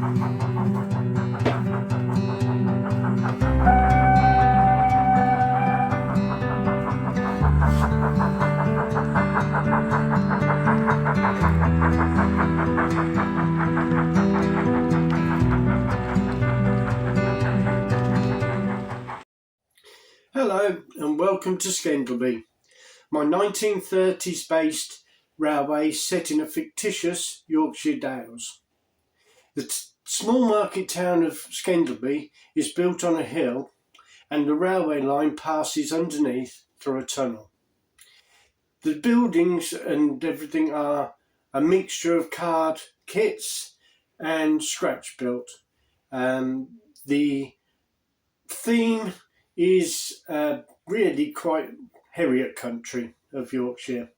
Hello and welcome to Skendleby, my 1930s based railway set in a fictitious Yorkshire Dales. The small market town of Skendleby is built on a hill and the railway line passes underneath through a tunnel. The buildings and everything are a mixture of card kits and scratch built. The theme is really quite Heriot country of Yorkshire.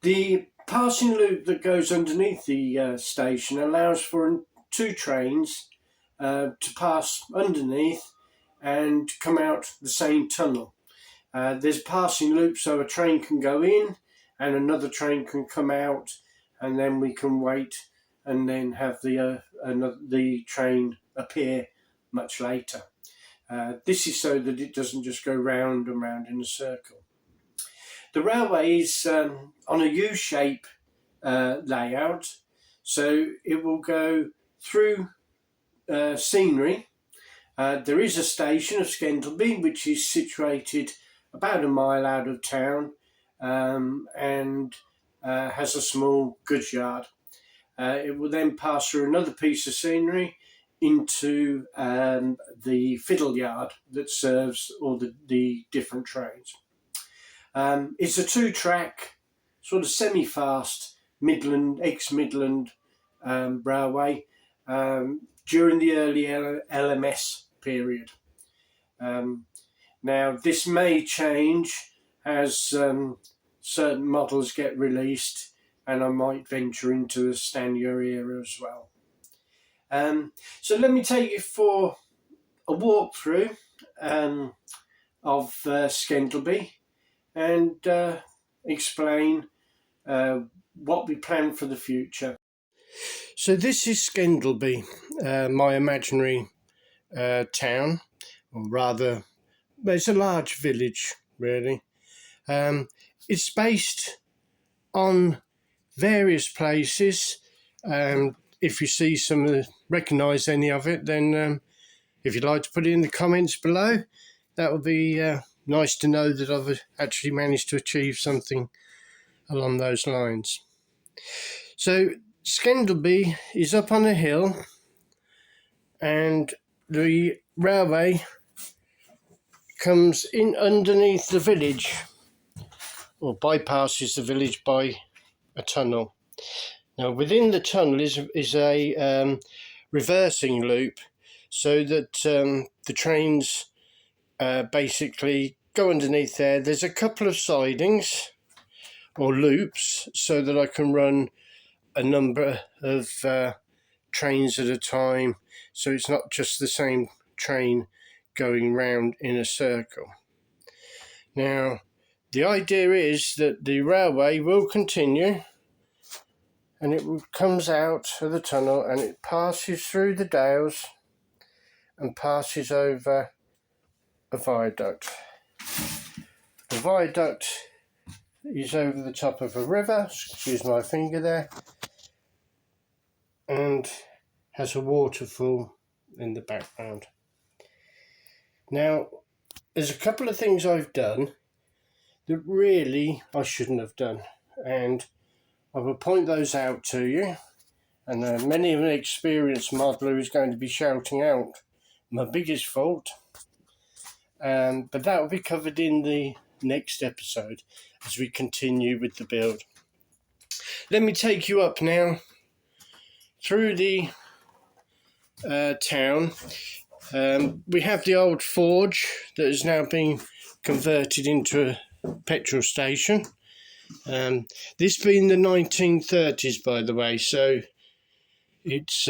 The passing loop that goes underneath the station allows for two trains to pass underneath and come out the same tunnel. There's a passing loop so a train can go in and another train can come out, and then we can wait and then have the train appear much later. This is so that it doesn't just go round and round in a circle. The railway is on a U-shape layout, so it will go through scenery. There is a station of Skendleby which is situated about a mile out of town and has a small goods yard. It will then pass through another piece of scenery into the fiddle yard that serves all the different trains. It's a two-track, sort of semi-fast ex-Midland railway during the early LMS period. Now this may change as certain models get released, and I might venture into the Stannier era as well. So let me take you for a walkthrough of Skendleby and explain what we plan for the future. So this is Skendleby, my imaginary town, or rather, it's a large village really. It's based on various places. If you see recognise any of it, then if you'd like to put it in the comments below, that would be nice to know that I've actually managed to achieve something along those lines. So Skendleby is up on a hill, and the railway comes in underneath the village, or bypasses the village by a tunnel. Now within the tunnel is a reversing loop, so that the trains basically go underneath there. There's a couple of sidings or loops so that I can run a number of trains at a time, so it's not just the same train going round in a circle. Now the idea is that the railway will continue, and it comes out of the tunnel and it passes through the dales and passes over a viaduct. The viaduct is over the top of a river, excuse my finger there, and has a waterfall in the background. Now, there's a couple of things I've done that really I shouldn't have done, and I will point those out to you, and many of an experienced modeller is going to be shouting out my biggest fault, but that will be covered in the next episode as we continue with the build. Let me take you up now through the town. We have the old forge that has now been converted into a petrol station. This being the 1930s, by the way, so it's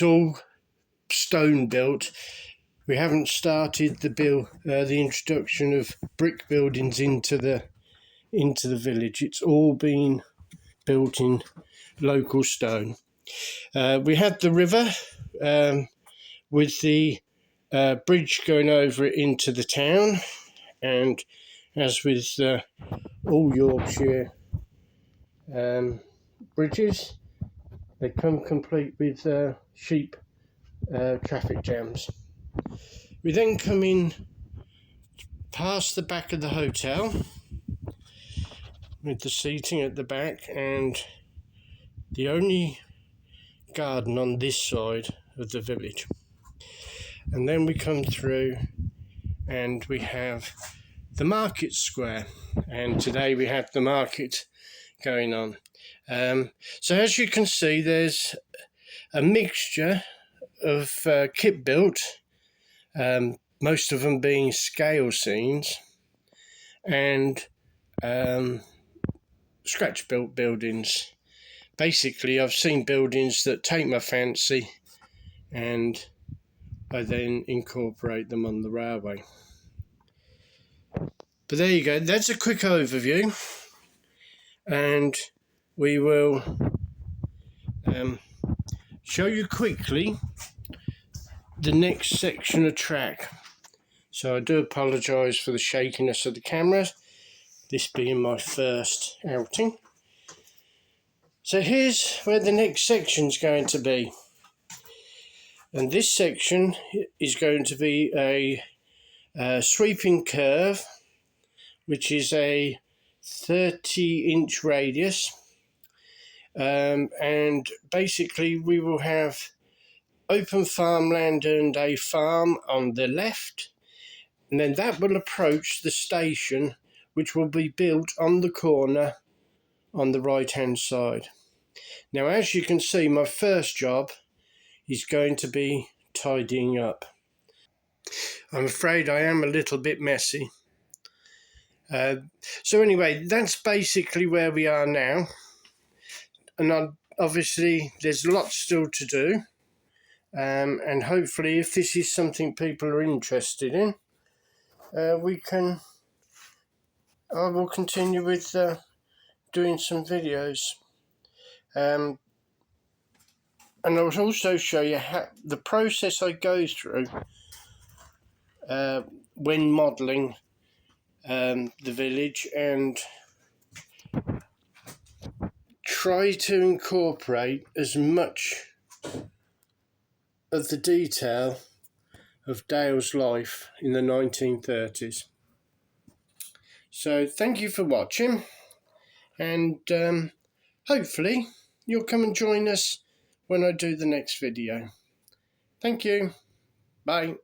all stone built. We haven't started the introduction of brick buildings into the village. It's all been built in local stone. We had the river with the bridge going over it into the town, and as with all Yorkshire bridges, they come complete with sheep traffic jams. We then come in past the back of the hotel with the seating at the back and the only garden on this side of the village. And then we come through and we have the market square, and today we have the market going on. So as you can see, there's a mixture of kit built, most of them being scale scenes, and scratch built buildings. Basically, I've seen buildings that take my fancy and I then incorporate them on the railway. But there you go, that's a quick overview, and we will show you quickly the next section of track. So I do apologise for the shakiness of the camera, this being my first outing. So here's where the next section's going to be. And this section is going to be a sweeping curve, which is a 30-inch radius. And basically we will have open farmland and a farm on the left, and then that will approach the station, which will be built on the corner on the right hand side. Now, as you can see, my first job is going to be tidying up. I'm afraid I am a little bit messy. So anyway, that's basically where we are now, and obviously there's lots still to do, and hopefully if this is something people are interested in, I will continue with doing some videos, and I'll also show you how the process I go through when modelling the village, and try to incorporate as much of the detail of Dale's life in the 1930s. So thank you for watching, and hopefully you'll come and join us when I do the next video. Thank you. Bye.